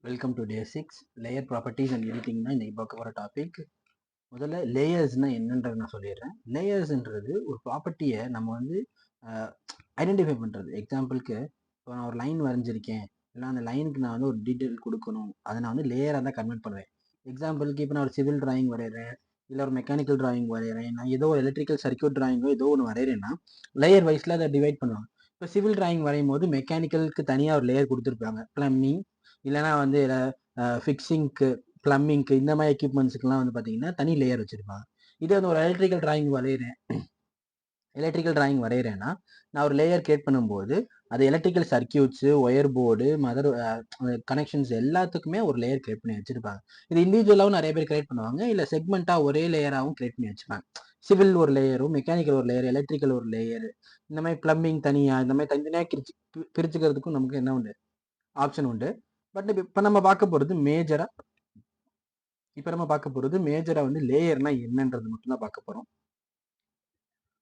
Welcome to day 6 layer properties and editing தான் இன்னைக்கு பார்க்க போகிற டாபிக். முதல்ல லேயர்ஸ்னால் என்னன்றது நான் சொல்லிடுறேன். லேயர்ஸ்ன்றது ஒரு ப்ராப்பர்ட்டியை நம்ம வந்து ஐடென்டிஃபை பண்ணுறது. எக்ஸாம்பிளுக்கு இப்போ நான் ஒரு லைன் வரைஞ்சிருக்கேன், இல்லை அந்த லைனுக்கு நான் வந்து ஒரு டீட்டெயில் கொடுக்கணும், அதை நான் வந்து லேயராக தான் கன்வெர்ட் பண்ணுவேன். எக்ஸாம்பிளுக்கு இப்போ நான் ஒரு சிவில் டிராயிங் வரைகிறேன், இல்லை ஒரு மெக்கானிக்கல் டிராயிங் வரைகிறேன், நான் ஏதோ ஒரு எலக்ட்ரிக்கல் சர்க்யூட் டிராயிங்கோ ஏதோ ஒன்று வரைகிறேன்னா லேயர் வைஸில் அதை டிவைட் பண்ணுவாங்க. இப்போ சிவில் டிராயிங் வரையும் போது மெக்கானிக்கலுக்கு தனியாக ஒரு லேயர் கொடுத்துருப்பாங்க, ப்ளம்பிங் இல்லைனா வந்து ஃபிக்ஸிங்க்கு, ப்ளம்பிங்க்கு, இந்த மாதிரி எக்யூப்மெண்ட்ஸுக்குலாம் வந்து பார்த்தீங்கன்னா தனி லேயர் வச்சுருப்பாங்க. இதே வந்து ஒரு எலக்ட்ரிக்கல் டிராயிங் வரைகிறேன்னா நான் ஒரு லேயர் கிரியேட் பண்ணும்போது அது electrical circuits, wire board, mother connections எல்லாத்துக்குமே ஒரு லேயர் கிரியேட் பண்ணி வச்சுருப்பாங்க. இது இண்டிவிஜுவலாகவும் நிறைய பேர் கிரியேட் பண்ணுவாங்க, இல்லை செக்மெண்ட்டாக ஒரே லேயராகவும் கிரியேட் பண்ணி வச்சுப்பாங்க. சிவில் ஒரு லேயரும், மெக்கானிக்கல் ஒரு லேயர், எலக்ட்ரிக்கல் ஒரு லேயர், இந்த மாதிரி ப்ளம்பிங் தனியாக, இந்த மாதிரி தனித்தனியாக பிரிச்சுக்கிறதுக்கும் நமக்கு என்ன உண்டு, ஆப்ஷன் உண்டு. பட் இப்போ நம்ம பார்க்க போகிறது மேஜராக வந்து லேயர்னா என்னன்றது மட்டும் தான் பார்க்க போகிறோம்.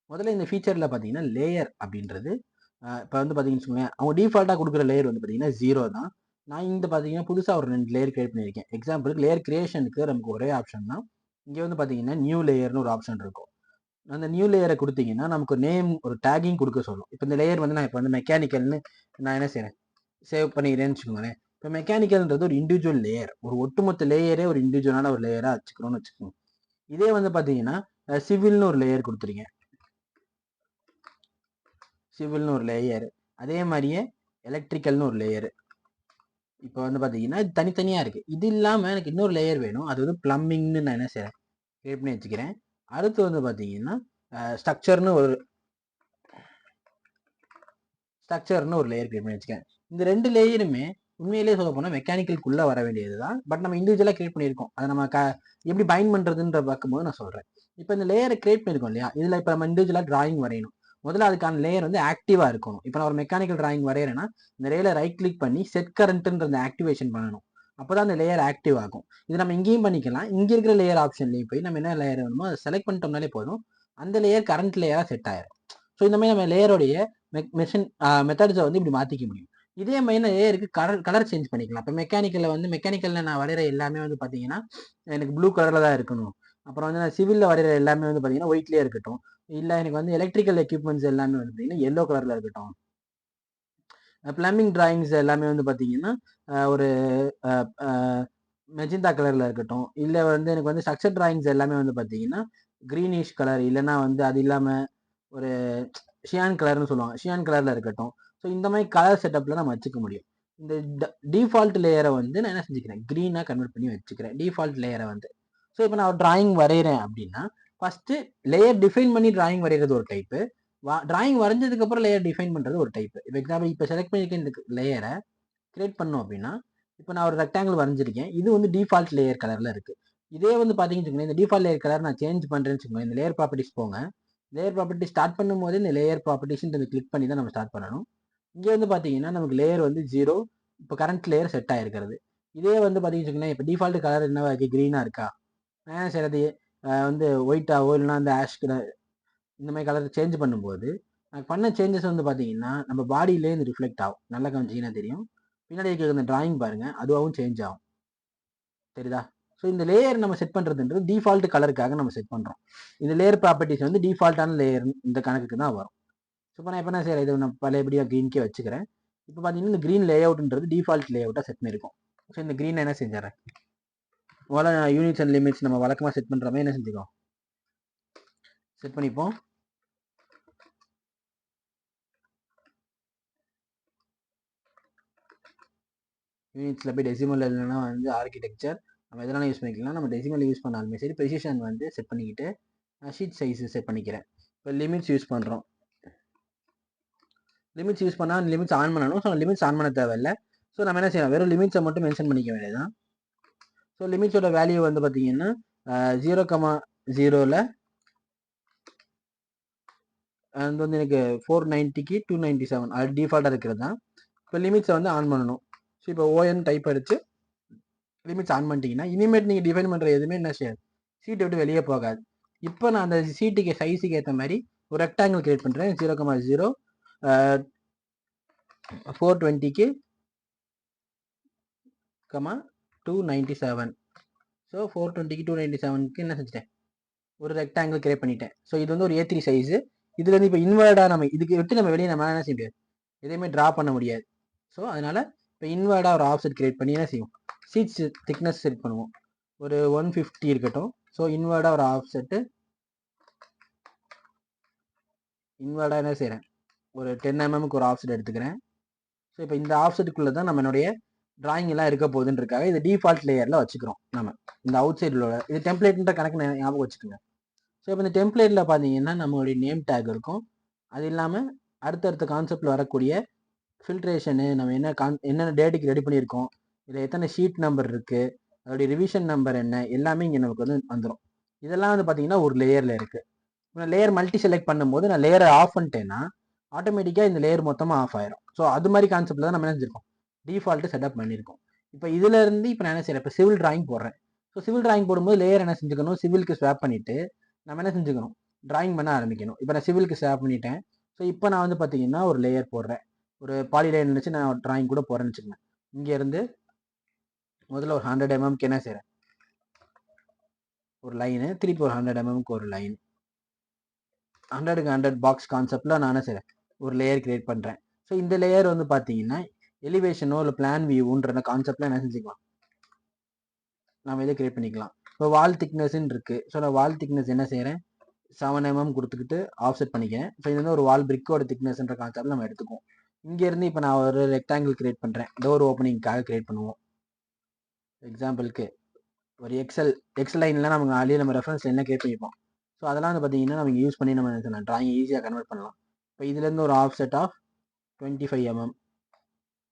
முதல்ல இந்த ஃபீச்சரில் பார்த்தீங்கன்னா லேயர் அப்படின்றது இப்போ வந்து பார்த்தீங்கன்னு வச்சுக்கோங்களேன், அவங்க டிஃபால்ட்டாக கொடுக்குற லேயர் வந்து பார்த்தீங்கன்னா 0 தான். நான் இந்த பார்த்தீங்கன்னா புதுசாக ஒரு 2 லேயர் கிரியேட் பண்ணியிருக்கேன். எக்ஸாம்பிளுக்கு லேயர் கிரியேஷனுக்கு நமக்கு ஒரே ஆப்ஷன் தான். இங்கே வந்து பார்த்தீங்கன்னா நியூ லேயர்னு ஒரு ஆப்ஷன் இருக்கும். அந்த நியூ லேயரை கொடுத்தீங்கன்னா நமக்கு நேம், ஒரு டேகிங் கொடுக்க சொல்லும். இப்போ இந்த லேயர் வந்து நான் இப்போ வந்து மெக்கானிக்கல்னு நான் என்ன செய்கிறேன், சேவ் பண்ணிக்கிறேன்னு வச்சுக்கோங்களேன். இப்போ மெக்கானிக்கல்ன்றது ஒரு இண்டிவிஜுவல் லேயர், ஒரு ஒட்டுமொத்த லேயரே ஒரு இண்டிவிஜுவலான ஒரு லேயராக வச்சுக்கணும்னு வச்சுக்கோங்க. இதே வந்து பார்த்தீங்கன்னா சிவில்னு ஒரு லேயர் கொடுத்துருங்க, சிவில்னு ஒரு லேயர். அதே மாதிரியே எலக்ட்ரிக்கல்னு ஒரு லேயர். இப்போ வந்து பார்த்தீங்கன்னா இது தனித்தனியாக இருக்குது. இது இல்லாமல் எனக்கு இன்னொரு லேயர் வேணும், அது வந்து ப்ளம்பிங்னு நான் என்ன செய்கிறேன், கிரியேட் பண்ணி வச்சுக்கிறேன். அடுத்து வந்து பார்த்தீங்கன்னா ஸ்ட்ரக்சர்னு ஒரு லேயர் கிரியேட் பண்ணி வச்சுக்கிறேன். இந்த 2 லேயருமே உண்மையிலேயே சொல்ல போனால் மெக்கானிக்கலுக்குள்ளே வர வேண்டியது தான். பட் நம்ம இண்டிவிஜுவலாக கிரியேட் பண்ணியிருக்கோம். அதை நம்ம எப்படி பைண்ட் பண்ணுறதுன்ற பார்க்கும்போது நான் சொல்கிறேன். இப்போ இந்த லேயரை கிரியேட் பண்ணியிருக்கோம் இல்லையா, இதில் இப்போ நம்ம இண்டிவிஜுவலாக டிராயிங் வரையணும். முதல்ல அதுக்கான லேயர் வந்து ஆக்டிவாக இருக்கணும். இப்போ நான் ஒரு மெக்கானிக்கல் டிராயிங் வரைகிறேன்னா இந்த லேயரை ரைட் கிளிக் பண்ணி செட் கரண்ட்ன்ற ஆக்டிவேஷன் பண்ணணும். அப்போ தான் அந்த லேயர் ஆக்டிவ் ஆகும். இது நம்ம இங்கேயும் பண்ணிக்கலாம். இங்கே இருக்கிற லேயர் ஆப்ஷன்லேயும் போய் நம்ம என்ன லேயர் வேணுமோ அதை செலக்ட் பண்ணிட்டோம்னாலே போதும், அந்த லேயர் கரண்ட் லேயராக செட் ஆயிடும். ஸோ இந்த மாதிரி நம்ம லேயரோடைய மெத்தட்ஸை வந்து இப்படி மாற்றிக்க முடியும். இதே மாதிரி லேயருக்கு கலர் சேஞ்ச் பண்ணிக்கலாம். இப்போ மெக்கானிக்கலில் நான் வரைகிற எல்லாமே வந்து பார்த்தீங்கன்னா எனக்கு ப்ளூ கலரில் தான் இருக்கணும். அப்புறம் வந்து நான் சிவிலில் வரைகிற எல்லாமே வந்து பார்த்தீங்கன்னா ஒயிட்லேயே இருக்கட்டும். இல்லை எனக்கு வந்து எலக்ட்ரிக்கல் எக்யூப்மெண்ட்ஸ் எல்லாமே வந்து பார்த்தீங்கன்னா எல்லோ கலரில் இருக்கட்டும். ப்ளம்பிங் டிராயிங்ஸ் எல்லாமே வந்து பார்த்தீங்கன்னா ஒரு மெஜந்தா கலரில் இருக்கட்டும். இல்லை வந்து எனக்கு வந்து ஸ்ட்ரக்சர் டிராயிங்ஸ் எல்லாமே வந்து பார்த்தீங்கன்னா க்ரீனிஷ் கலர், இல்லைன்னா வந்து அது இல்லாமல் ஒரு ஷியான் கலர்னு சொல்லுவாங்க, ஷியான் கலரில் இருக்கட்டும். ஸோ இந்த மாதிரி கலர் செட்டப்பில் நம்ம வச்சுக்க முடியும். இந்த டிஃபால்ட் லேயரை வந்து நான் என்ன செஞ்சுக்கிறேன், க்ரீனாக கன்வெர்ட் பண்ணி வச்சுக்கிறேன் டிஃபால்ட் லேயரை வந்து. ஸோ இப்போ நான் ஒரு டிராயிங் வரைகிறேன் அப்படின்னா ஃபஸ்ட்டு லேயர் டிஃபைன் பண்ணி டிராயிங் வரைகிறது ஒரு டைப்பு, டிராயிங் வரைஞ்சதுக்கப்புறம் லேயர் டிஃபைன் பண்ணுறது ஒரு டைப்பு. இப்போ எக்ஸாம்பிள் இப்போ செலக்ட் பண்ணியிருக்கேன், இந்த லேயரை கிரியேட் பண்ணோம் அப்படின்னா இப்போ நான் ஒரு ரெக்டாங்கிள் வரைஞ்சிருக்கேன், இது வந்து டிஃபால்ட் லேயர் கலரில் இருக்குது. இதே வந்து பார்த்தீங்கன்னு இந்த டிஃபால்ட் லேயர் கலர் நான் சேஞ்ச் பண்ணுறேன்னு வச்சுக்கோங்க, இந்த லேயர் ப்ராப்பர்ட்டிஸ் போங்க. லேயர் ப்ராப்பர்ட்டி ஸ்டார்ட் பண்ணும்போது இந்த லேயர் ப்ராப்பர்ட்டிஸ்ன்றது கிளிக் பண்ணி தான் நம்ம ஸ்டார்ட் பண்ணணும். இங்கே வந்து பார்த்தீங்கன்னா நமக்கு லேயர் வந்து 0, இப்போ கரண்ட் லேயர் செட் ஆகிருக்கிறது. இதே வந்து பார்த்தீங்கன்னா இப்போ டிஃபால்ட் கலர் என்ன இருக்குது, க்ரீனாக இருக்கா, நான் செய்கிறது வந்து ஒயிட்டாவோ இல்லைனா அந்த ஆஷ் கலர், இந்த மாதிரி கலர் சேஞ்ச் பண்ணும்போது எனக்கு பண்ண சேஞ்சஸ் வந்து பார்த்தீங்கன்னா நம்ம பாடியிலே இந்த ரிஃப்ளெக்ட் ஆகும். நல்லா கவனிச்சிங்கன்னா தெரியும், பின்னாடி இருக்கிற இந்த டிராயிங் பாருங்கள், அதுவும் சேஞ்ச் ஆகும், தெரியுதா? ஸோ இந்த லேயர் நம்ம செட் பண்ணுறதுன்றது டிஃபால்ட் கலருக்காக நம்ம செட் பண்ணுறோம். இந்த லேயர் ப்ராப்பர்ட்டிஸ் வந்து டிஃபால்ட்டான லேயர் இந்த கணக்குக்கு தான் வரும். ஸோ இப்போ நான் எப்போ செய்கிறேன், இதை நான் பழையபடியாக க்ரீன்கே வச்சுக்கிறேன். இப்போ பார்த்தீங்கன்னா இந்த க்ரீன் லேஅவுட்ன்றது டிஃபால்ட் லேஅவுட்டாக செட் பண்ணியிருக்கோம். ஸோ இந்த க்ரீன் என்ன செஞ்சிடறேன், முதல்ல யூனிட்ஸ் அண்ட் லிமிட்ஸ் நம்ம வழக்கமாக செட் பண்ணுற மாதிரி என்ன செஞ்சுக்கோம், செட் பண்ணிப்போம். யூனிட்ஸில் போய் டெசிமல் இல்லைன்னா வந்து ஆர்கிடெக்சர் நம்ம எதனால யூஸ் பண்ணிக்கலாம், நம்ம டெசிமல் யூஸ் பண்ணாலுமே சரி ப்ரெசிஷன் வந்து செட் பண்ணிக்கிட்டு ஷீட் சைஸ் செட் பண்ணிக்கிறேன். இப்போ லிமிட்ஸ் யூஸ் பண்ணுறோம், லிமிட்ஸ் யூஸ் பண்ணால் லிமிட்ஸ் ஆன் பண்ணணும். ஸோ லிமிட்ஸ் ஆன் பண்ண தேவையில்லை. ஸோ நம்ம என்ன செய்யலாம், வெறும் லிமிட்ஸை மட்டும் மென்ஷன் பண்ணிக்க வேண்டியதுதான். ஸோ லிமிட்ஸோட வேல்யூ வந்து பார்த்தீங்கன்னா 0,0ல் அது வந்து எனக்கு 490க்கு 297 அது டிஃபால்ட்டாக இருக்கிறது தான். இப்போ லிமிட்ஸை வந்து ஆன் பண்ணணும். ஸோ இப்போ ஓஎன் டைப் அடிச்சு லிமிட்ஸ் ஆன் பண்ணிட்டீங்கன்னா இனிமேட் நீங்கள் டிஃபைன் பண்ணுற எதுவுமே என்ன செய்யாது, சீட்டை விட்டு வெளியே போகாது. இப்போ நான் அந்த சீட்டுக்கு சைஸுக்கு ஏற்ற மாதிரி ஒரு ரெக்டாங்கிள் கிரியேட் பண்ணுறேன். 0,0 420க்கு கமா 297. ஸோ 420க்கு 297க்கு என்ன செஞ்சுட்டேன், ஒரு ரெக்டாங்கிள் கிரியேட் பண்ணிட்டேன். ஸோ இது வந்து ஒரு A3 சைஸு. இதுல இருந்து இப்போ இன்வெர்டாக நம்ம இதுக்கு விட்டு நம்ம வெளியே நம்ம என்ன செய்ய முடியாது, எதையுமே ட்ரா பண்ண முடியாது. ஸோ அதனால இப்போ இன்வெர்டாக ஒரு ஆஃப்செட் கிரியேட் பண்ணி என்ன செய்வோம், சீட்ஸ் திக்னஸ் செட் பண்ணுவோம். ஒரு 150 இருக்கட்டும். ஸோ இன்வெர்டாக ஒரு ஆஃப்செட்டு, இன்வெர்டாக என்ன செய்கிறேன், ஒரு 10 mmக்கு ஒரு ஆஃப்செட் எடுத்துக்கிறேன். ஸோ இப்போ இந்த ஆஃப்செட்டுக்குள்ளே தான் நம்மளுடைய டிராயிங் எல்லாம் இருக்க போகுதுன்றக்காக இது டிஃபால்ட் லேயரில் வச்சுக்கிறோம். நம்ம இந்த அவுட் சைடில் இது டெம்ப்ளேட்ன்ற கணக்கு ஞாபகம் வச்சுக்கோங்க. ஸோ இப்போ இந்த டெம்ப்ளேட்டில் பார்த்தீங்கன்னா நம்மளுடைய நேம் டேக் இருக்கும். அது இல்லாமல் அடுத்தடுத்த கான்செப்டில் வரக்கூடிய ஃபில்ட்ரேஷனு, நம்ம என்னென்ன டேட்டுக்கு ரெடி பண்ணியிருக்கோம், இதில் எத்தனை ஷீட் நம்பர் இருக்குது, அதோடைய ரிவிஷன் நம்பர் என்ன, எல்லாமே இங்கே நமக்கு வந்து வந்துடும். இதெல்லாம் வந்து பார்த்தீங்கன்னா ஒரு லேயரில் இருக்குது. நான் லேயர் மல்டி செலக்ட் பண்ணும்போது நான் லேயரை ஆஃப் பண்ணிட்டேன்னா ஆட்டோமேட்டிக்காக இந்த லேயர் மொத்தமாக ஆஃப் ஆயிரும். ஸோ அது மாதிரி கான்செப்டில் தான் நம்ம நினைச்சிருக்கோம், டிஃபால்ட்டு செட்டப் பண்ணியிருக்கோம். இப்போ இதுல இருந்து இப்போ நான் என்ன செய்யறேன், இப்போ சிவில் டிராயிங் போடுறேன். ஸோ சிவில் டிராயிங் போடும்போது லேயர் என்ன செஞ்சுக்கணும், சிவிலுக்கு ஸ்வாப் பண்ணிட்டு நம்ம என்ன செஞ்சுக்கணும், டிராயிங் பண்ண ஆரம்பிக்கணும். இப்போ நான் சிவிலுக்கு ஸ்வாப் பண்ணிட்டேன். ஸோ இப்போ நான் வந்து பார்த்தீங்கன்னா ஒரு லேயர் போடுறேன், ஒரு பாலிலைன் நினச்சி நான் டிராயிங் கூட போறேன்னு வச்சுக்கோங்க. இங்கேருந்து முதல்ல ஒரு 100 mmக்கு என்ன செய்கிறேன், ஒரு லைனு, திருப்பி ஒரு 100 mmக்கு ஒரு லைன், 100க்கு 100 பாக்ஸ் கான்செப்டில் நான் என்ன செய்கிறேன், ஒரு லேயர் கிரியேட் பண்ணுறேன். ஸோ இந்த லேயர் வந்து பார்த்தீங்கன்னா எலிவேஷனோ இல்லை பிளான் வியூன்ற கான்செப்டில் என்ன செஞ்சுக்கலாம், நம்ம இதை கிரியேட் பண்ணிக்கலாம். இப்போ வால் திக்னஸ்ன்னு இருக்குது. ஸோ நான் வால் திக்னஸ் என்ன செய்கிறேன், 7 mm கொடுத்துக்கிட்டு ஆஃப்செட் பண்ணிக்கிறேன். ஸோ இது வந்து ஒரு வால் பிரிக்கோட திக்னஸ்ன்ற கான்செப்ட் நம்ம எடுத்துக்குவோம். இங்கேருந்து இப்போ நான் ஒரு ரெக்டாங்கிள் கிரியேட் பண்ணுறேன், டோர் ஓப்பனிங்காக கிரியேட் பண்ணுவோம். எக்ஸாம்பிளுக்கு ஒரு எக்ஸல் லைன்லாம் நமக்கு ஆல்ரெடி நம்ம ரெஃபரன்ஸ் லைன்லாம் கிரியேட் பண்ணிப்போம். ஸோ அதெல்லாம் வந்து பார்த்தீங்கன்னா நம்ம யூஸ் பண்ணி நம்ம ட்ராயிங் ஈஸியாக கன்வெர்ட் பண்ணலாம். இப்போ இதுலேருந்து ஒரு ஆஃப்செட் ஆஃப் 25 mm.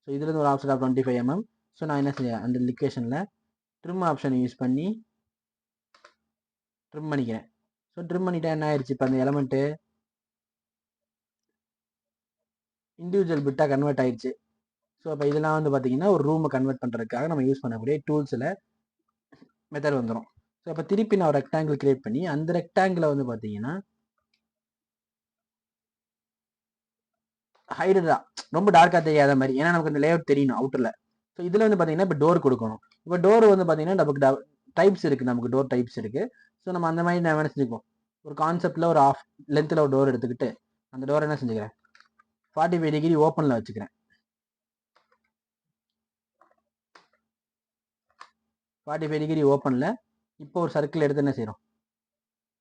ஸோ இதுலேருந்து ஒரு ஆஃப்செட் ஆஃப் 25 mm. ஸோ நான் என்ன செய்ய, அந்த லொக்கேஷனில் ட்ரிம் ஆப்ஷனை யூஸ் பண்ணி ட்ரிம் பண்ணிக்கிறேன். ஸோ ட்ரிம் பண்ணிட்டா என்ன ஆயிடுச்சு, இப்போ அந்த எலமெண்ட்டு இண்டிவிஜுவல் பிட்டாக கன்வெர்ட் ஆயிடுச்சு. ஸோ இப்போ இதெல்லாம் வந்து பார்த்தீங்கன்னா ஒரு ரூமை கன்வெர்ட் பண்ணுறதுக்காக நம்ம யூஸ் பண்ணக்கூடிய டூல்ஸில் மெத்தட் வந்துடும். ஸோ இப்போ திருப்பி நான் ஒரு ரெக்டாங்கிள் கிரியேட் பண்ணி அந்த ரெக்டாங்கிளை வந்து பார்த்தீங்கன்னா ஹைடா ரொம்ப டார்க்காக தெரியாத மாதிரி, ஏன்னா நமக்கு இந்த லேஅவுட் தெரியணும் அவுட்டரில். ஸோ இதில் வந்து பார்த்தீங்கன்னா இப்போ டோர் கொடுக்கணும். இப்போ டோர் வந்து பார்த்தீங்கன்னா நமக்கு டைப்ஸ் இருக்குது, நமக்கு டோர் டைப்ஸ் இருக்குது. ஸோ நம்ம அந்த மாதிரி நான் என்ன செஞ்சுக்குவோம், ஒரு கான்செப்டில் ஒரு ஆஃப் லென்த்தில் ஒரு டோர் எடுத்துக்கிட்டு அந்த டோர் என்ன செஞ்சுக்கிறேன், 45 டிகிரி ஓப்பனில் வச்சுக்கிறேன். 45 டிகிரி ஓப்பனில் இப்போ ஒரு சர்க்கிள் எடுத்து என்ன செய்கிறோம்,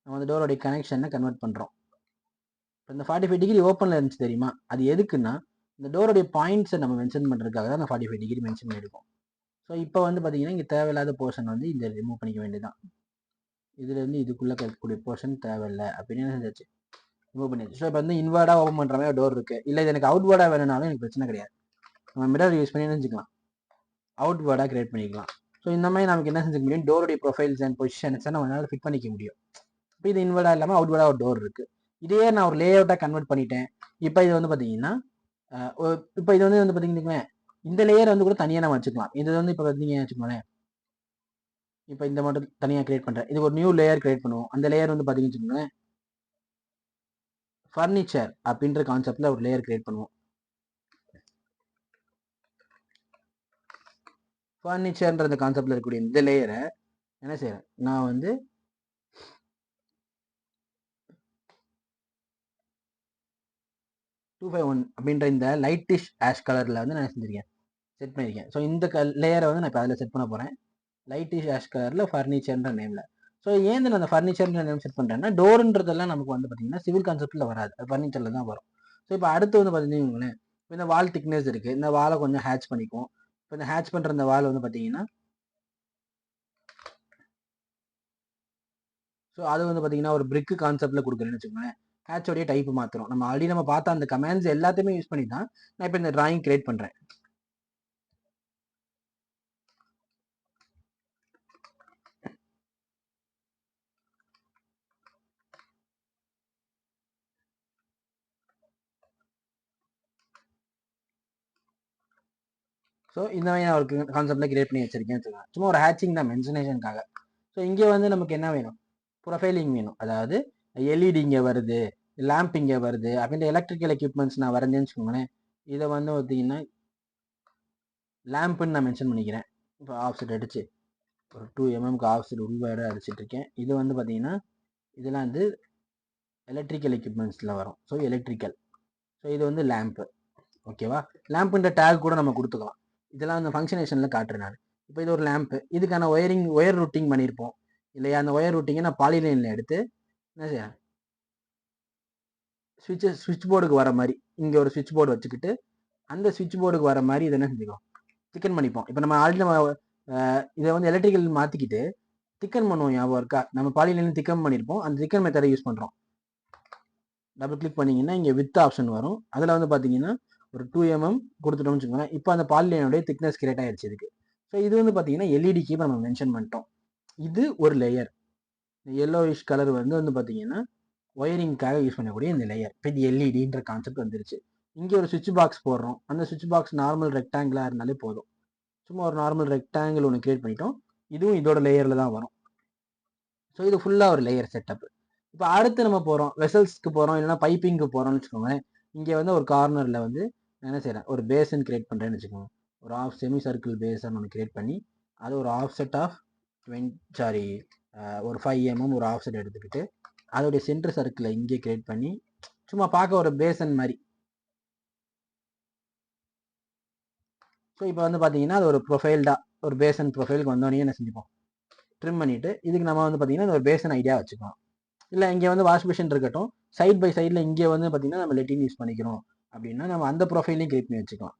நம்ம அந்த டோரோடைய கனெக்ஷனை கன்வெர்ட் பண்ணுறோம். இந்த 45 டிகிரி ஓப்பனில் இருந்துச்சு தெரியுமா, அது எதுக்குன்னா இந்த டோரோடைய பாயிண்ட்ஸை நம்ம மென்ஷன் பண்ணுறதுக்காக தான் அந்த 45 டிகிரி மென்ஷன் பண்ணியிருக்கோம். ஸோ இப்போ வந்து பார்த்தீங்கன்னா இங்கே தேவையில்லாத போர்ஷன் வந்து இந்த ரிமூவ் பண்ணிக்க வேண்டியதான். இதுலேருந்து இதுக்குள்ளே இருக்கக்கூடிய போர்ஷன் தேவையில்லை அப்படின்னு என்ன செஞ்சாச்சு, ரிமூவ் பண்ணியாச்சு. ஸோ இப்போ வந்து இன்வெர்டாக ஓப்பன் பண்ணுற மாதிரி டோர் இருக்குது. இல்லை இது எனக்கு அவுட்வேர்டாக வேணும்னாலும் எனக்கு பிரச்சனை கிடையாது, நம்ம மிரர் யூஸ் பண்ணி நினச்சிக்கலாம், அவுட்வேர்டாக கிரியேட் பண்ணிக்கலாம். ஸோ இந்த மாதிரி நமக்கு என்ன செஞ்சுக்க முடியும், டோருடைய ப்ரொஃபைல்ஸ் அண்ட் பொசிஷன்ஸை நம்மளால ஃபிட் பண்ணிக்க முடியும். இப்போ இது இன்வெர்டாக இல்லாமல் அவுட்வேர்டாக ஒரு டோர் இருக்குது. இதையே நான் ஒரு லே அவுட்டாக கன்வெர்ட் பண்ணிட்டேன். இப்போ இது வந்து பார்த்தீங்கன்னா இப்போ இது வந்து பார்த்தீங்கன்னா இந்த லேயர் வந்து கூட தனியாக நம்ம வச்சுக்கலாம். இது வந்து இப்போ பார்த்தீங்க வச்சுக்கோங்களேன், இப்போ இந்த மட்டும் தனியாக கிரியேட் பண்ணுறேன், இது ஒரு நியூ லேயர் கிரியேட் பண்ணுவோம். அந்த லேயர் வந்து பார்த்தீங்கன்னு வச்சுக்கோங்களேன், ஃபர்னிச்சர் அப்படின்ற கான்செப்டில் ஒரு லேயர் கிரியேட் பண்ணுவோம். ஃபர்னிச்சர்ன்ற கான்செப்டில் இருக்கக்கூடிய இந்த லேயரை என்ன செய்கிறேன், நான் வந்து $251 அப்படின்ற இந்த லைட்டிஷ் ஆஷ் கலரில் வந்து நான் செஞ்சுருக்கேன், செட் பண்ணியிருக்கேன். ஸோ இந்த லேயரை வந்து நான் இப்போ அதில் செட் பண்ண போகிறேன், லைட்டிஷ் ஆஷ் கலரில் ஃபர்னிச்சர்ன்ற நேமில். ஸோ ஏன் நான் அந்த ஃபர்னிச்சர்ன்ற நேம் செட் பண்ணுறேன்னா டோருன்றதெல்லாம் நமக்கு வந்து பார்த்தீங்கன்னா சிவில் கான்செப்டில் வராது, அது ஃபர்னிச்சரில் தான் வரும். ஸோ இப்போ அடுத்து வந்து பார்த்தீங்கன்னா இப்போ இந்த வால் திக்னஸ் இருக்குது, இந்த வாலை கொஞ்சம் ஹேட்ச் பண்ணிக்கும். இப்போ இந்த ஹேட்ச் பண்ணுற இந்த வால் வந்து பார்த்தீங்கன்னா ஸோ அது வந்து பார்த்தீங்கன்னா ஒரு பிரிக்கு கான்செப்டில் கொடுக்குறேன்னு வச்சுக்கோங்களேன். ஹேட்சோடைய டைப் மாற்றுறோம். நம்ம ஆல்ரெடி நம்ம பார்த்த அந்த கமெண்ட்ஸ் எல்லாத்தையுமே யூஸ் பண்ணி தான் நான் இப்போ இந்த டிராயிங் கிரியேட் பண்ணுறேன். ஸோ இந்த மாதிரி நான் ஒரு கான்செப்டில் கிரியேட் பண்ணி வச்சிருக்கேன் வச்சுக்கோங்க, சும்மா ஒரு ஹேட்சிங் தான், மென்ஷனேஷனுக்காக. ஸோ இங்கே வந்து நமக்கு என்ன வேணும், ப்ரொஃபைலிங் வேணும். அதாவது எல்இடி இங்கே வருது, லேம்ப் இங்கே வருது அப்படின்ற எலக்ட்ரிக்கல் எக்யூப்மெண்ட்ஸ் நான் வரைஞ்சேன்னு வச்சுக்கோங்களேன். இதை வந்து பார்த்தீங்கன்னா லேம்ப்புன்னு நான் மென்ஷன் பண்ணிக்கிறேன். இப்போ ஆஃப்செட் அடிச்சு ஒரு 2 mmக்கு ஆஃப்செட் உள்வாட அடிச்சுட்டு இருக்கேன். இது வந்து பார்த்தீங்கன்னா இதெல்லாம் வந்து எலக்ட்ரிக்கல் எக்யூப்மெண்ட்ஸில் வரும். So electrical. ஸோ இது வந்து லேம்ப்பு. ஓகேவா? லேம்புன்ற டேக் கூட நம்ம கொடுத்துக்கலாம். இதெல்லாம் அந்த ஃபங்க்ஷனேஷனில் காட்டுறேன் நான். இப்போ இது ஒரு லேம்ப்பு. இதுக்கான ஒயர் ரூட்டிங் பண்ணியிருப்போம் இல்லையா? அந்த ஒயர் ரூட்டிங்கை நான் பாலிலைனில் எடுத்து என்ன செய்ய ஸ்விட்ச் போர்டுக்கு வர மாதிரி இங்கே ஒரு ஸ்விட்ச் போர்டு வச்சுக்கிட்டு அந்த ஸ்விட்ச் போர்டுக்கு வர மாதிரி இதை என்ன செஞ்சுக்கோம் திக்கன் பண்ணிப்போம். இப்போ நம்ம ஆல்ரெடி நம்ம இதை வந்து எலக்ட்ரிக்கல் மாற்றிக்கிட்டு திக்கன் பண்ணுவோம். ஞாபகம் இருக்கா? நம்ம பாலிலைன் திக்கன் பண்ணியிருப்போம். அந்த திக்கன் மெத்தடை யூஸ் பண்ணுறோம். டபுள் கிளிக் பண்ணிங்கன்னா இங்கே வித் ஆப்ஷன் வரும். அதில் வந்து பார்த்தீங்கன்னா ஒரு 2 mm கொடுத்துட்டோம்னு வச்சுக்கோங்களேன். இப்போ அந்த பாலிலைனுடைய திக்னஸ் கிரியேட் ஆயிடுச்சு இதுக்கு. ஸோ இது வந்து பார்த்தீங்கன்னா எல்இடிக்கு நம்ம மென்ஷன் பண்ணிட்டோம். இது ஒரு லேயர். எல்லோயிஷ் கலர் வந்து பார்த்தீங்கன்னா ஒயரிங்காக யூஸ் பண்ணக்கூடிய இந்த லேயர். இப்போ இது எல்இடின்ற கான்செப்ட் வந்துருச்சு. இங்கே ஒரு சுவிட்ச் பாக்ஸ் போடுறோம். அந்த சுவிட்ச் பாக்ஸ் நார்மல் ரெக்டாங்கிளாக இருந்தாலே போதும். சும்மா ஒரு நார்மல் ரெக்டாங்கிள் ஒன்று கிரியேட் பண்ணிட்டோம். இதுவும் இதோட லேயரில் தான் வரும். ஸோ இது ஃபுல்லாக ஒரு லேயர் செட்டப். இப்போ அடுத்து நம்ம போகிறோம் வெசல்ஸ்க்கு போகிறோம், இல்லைனா பைப்பிங்க்கு போகிறோம்னு வச்சுக்கோங்களேன். இங்கே வந்து ஒரு கார்னரில் வந்து என்ன செய்கிறேன், ஒரு பேசன் கிரியேட் பண்ணுறேன்னு வச்சுக்கோங்க. ஒரு ஆஃப் செமி சர்க்கிள் பேசன் ஒன்று கிரியேட் பண்ணி அது ஒரு ஆஃப் செட் ஆஃப் ஒரு 5 mm ஒரு ஆஃப் செட் எடுத்துக்கிட்டு அதோடைய சென்டர் சர்க்கிளை இங்கே கிரியேட் பண்ணி சும்மா பார்க்க ஒரு பேசன் மாதிரி. ஸோ இப்போ வந்து பார்த்தீங்கன்னா அது ஒரு ப்ரொஃபைல்டாக ஒரு பேசன் ப்ரொஃபைலுக்கு வந்தோடனே என்ன செஞ்சுப்போம், ட்ரிம் பண்ணிவிட்டு இதுக்கு நம்ம வந்து பார்த்தீங்கன்னா ஒரு பேசன் ஐடியா வச்சுக்கலாம். இல்லை இங்கே வந்து வாஷ் மிஷின் இருக்கட்டும், சைட் பை சைடில் இங்கே வந்து பார்த்தீங்கன்னா நம்ம லெட்டின் யூஸ் பண்ணிக்கிறோம் அப்படின்னா நம்ம அந்த ப்ரொஃபைலையும் கிரியேட் பண்ணி வச்சுக்கலாம்.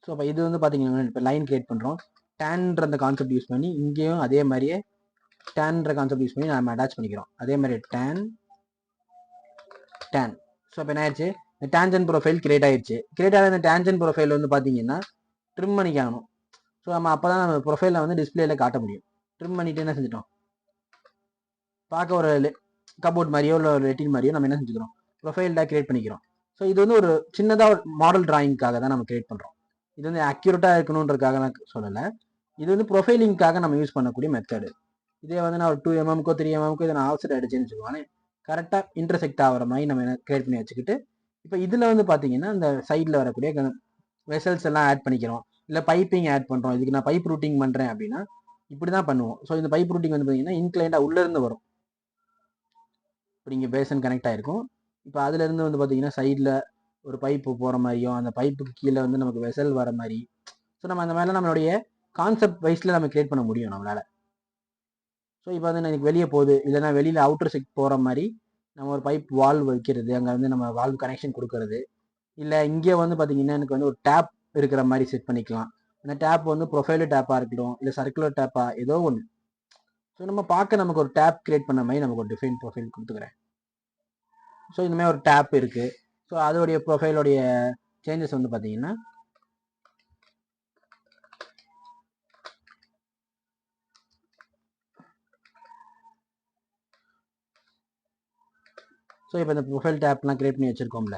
ஸோ அப்போ இது வந்து பார்த்தீங்கன்னா இப்போ லைன் கிரியேட் பண்ணுறோம். டேன்ற அந்த கான்செப்ட் யூஸ் பண்ணி இங்கேயும் அதே மாதிரியே டேன்ற கான்செப்ட் யூஸ் பண்ணி நம்ம அட்டாச் பண்ணிக்கிறோம். அதே மாதிரி டேன். ஸோ இப்போ என்ன ஆயிடுச்சு, இந்த டேஞ்சன் ப்ரொஃபைல் கிரியேட் ஆயிடுச்சு. கிரியேட் ஆகிற இந்த டேஞ்சன் ப்ரொஃபைல் வந்து பார்த்தீங்கன்னா ட்ரிம் பண்ணிக்கணும். ஸோ நம்ம அப்போ தான் நம்ம ப்ரொஃபைலில் வந்து டிஸ்பிளேல காட்ட முடியும். ட்ரிம் பண்ணிட்டு என்ன செஞ்சிட்டோம், பார்க்க ஒரு கபோர்ட் மாதிரியோ இல்லை ஒரு லெட்டின் மாதிரியோ நம்ம என்ன செஞ்சுக்கிறோம், ப்ரொஃபைல்டாக கிரியேட் பண்ணிக்கிறோம். ஸோ இது வந்து ஒரு சின்னதாக ஒரு மாடல் டிராயிங்காக தான் நம்ம கிரியேட் பண்ணுறோம். இது வந்து அக்யூரேட்டாக இருக்கணுன்றதுக்காக நான் சொல்லலை. இது வந்து ப்ரொஃபைலிங்காக நம்ம யூஸ் பண்ணக்கூடிய மெத்தடு. இதே வந்து நான் ஒரு 2 mmக்கோ 3 mmக்கோ இதை நான் ஆஃப்செட் அடிச்சேன்னு வச்சுக்கோங்க, கரெக்டாக இன்டர்செக்ட் ஆகிற மாதிரி நம்ம என்ன கிரியேட் பண்ணி வச்சுக்கிட்டு இப்போ இதில் வந்து பார்த்தீங்கன்னா இந்த சைடில் வரக்கூடிய வெசல்ஸ் எல்லாம் ஆட் பண்ணிக்கிறோம். இல்லை பைப்பிங் ஆட் பண்ணுறோம். இதுக்கு நான் பைப் ரூட்டிங் பண்ணுறேன் அப்படின்னா இப்படி தான் பண்ணுவோம். ஸோ இந்த பைப் ரூட்டிங் வந்து பார்த்தீங்கன்னா இன்க்ளைண்டாக உள்ளேருந்து வரும். இப்போ இங்கே பேசன் கனெக்ட் ஆகிருக்கும். இப்போ அதுலேருந்து வந்து பார்த்தீங்கன்னா சைடில் ஒரு பைப்பு போகிற மாதிரியும் அந்த பைப்புக்கு கீழே வந்து நமக்கு வெசல் வர மாதிரி. ஸோ நம்ம அந்த மாதிரிலாம் நம்மளுடைய கான்செப்ட் வைஸில் நம்ம கிரியேட் பண்ண முடியும் நம்மளால். ஸோ இப்போ வந்து எனக்கு வெளியே போகுது, இல்லைனா வெளியில் அவுட்டர் செக்ட் போகிற மாதிரி நம்ம ஒரு பைப் வால்வ் வைக்கிறது, அங்கே வந்து நம்ம வால்வ் கனெக்ஷன் கொடுக்கறது. இல்லை இங்கே வந்து பார்த்தீங்கன்னா எனக்கு வந்து ஒரு டேப் இருக்கிற மாதிரி செட் பண்ணிக்கலாம். அந்த டேப் வந்து ப்ரொஃபைல் டேப்பாக இருக்கட்டும், இல்லை சர்க்குலர் டேப்பாக ஏதோ ஒன்று. ஸோ நம்ம பார்க்க நமக்கு ஒரு டேப் கிரியேட் பண்ண மாதிரி நமக்கு ஒரு டிஃபைன் ப்ரொஃபைல் கொடுத்துக்கிறேன். ஸோ இந்த மாதிரி ஒரு டேப் இருக்குது. ஸோ அதோடைய ப்ரொஃபைலோடைய சேஞ்சஸ் வந்து பார்த்தீங்கன்னா ஸோ இப்போ இந்த ப்ரொஃபைல் டேப்லாம் கிரியேட் பண்ணி வச்சுருக்கோம்ல,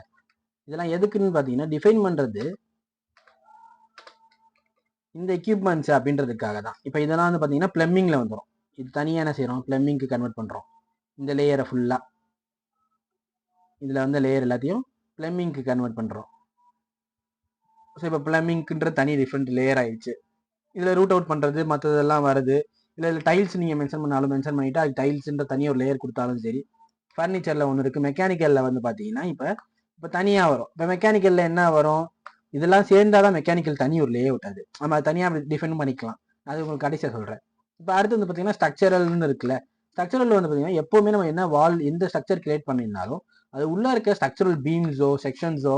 இதெல்லாம் எதுக்குன்னு பார்த்தீங்கன்னா டிஃபைன் பண்ணுறது இந்த எக்யூப்மெண்ட்ஸ் அப்படின்றதுக்காக தான். இப்போ இதெல்லாம் வந்து பார்த்தீங்கன்னா பிளம்பிங்கில் வந்துடும். இது தனியாக என்ன செய்கிறோம், பிளம்பிங்க்கு கன்வெர்ட் பண்ணுறோம். இந்த லேயரை ஃபுல்லாக இதில் வந்து லேயர் எல்லாத்தையும் பிளம்பிங்க்கு கன்வெர்ட் பண்ணுறோம். ஸோ இப்போ பிளம்பிங்க்குன்ற தனி டிஃப்ரெண்ட் லேயர் ஆயிடுச்சு. இதில் ரூட் அவுட் பண்ணுறது மற்றதெல்லாம் வருது. இல்லை டைல்ஸ் நீங்கள் மென்ஷன் பண்ணாலும் மென்ஷன் பண்ணிவிட்டு அது டைல்ஸுன்ற தனியாக ஒரு லேயர் கொடுத்தாலும் சரி. ஃபர்னிச்சரில் ஒன்று இருக்குது. மெக்கானிக்கலில் வந்து பார்த்தீங்கன்னா இப்போ தனியாக வரும். இப்போ மெக்கானிக்கலில் என்ன வரும், இதெல்லாம் சேர்ந்தாதான் மெக்கானிக்கல் தனி ஒரு லே அவுட். அது நம்ம தனியாக டிஃபைன் பண்ணிக்கலாம். அது உங்களுக்கு கடைசியாக சொல்கிறேன். இப்போ அடுத்து வந்து பார்த்தீங்கன்னா ஸ்ட்ரக்சரல்னு இருக்குல்ல, ஸ்ட்ரக்சரல் வந்து பார்த்தீங்கன்னா எப்போவுமே நம்ம என்ன வால் எந்த ஸ்ட்ரக்சர் கிரியேட் பண்ணியிருந்தாலும் அது உள்ளே இருக்க ஸ்ட்ரக்சரல் பீம்ஸோ செக்ஷன்ஸோ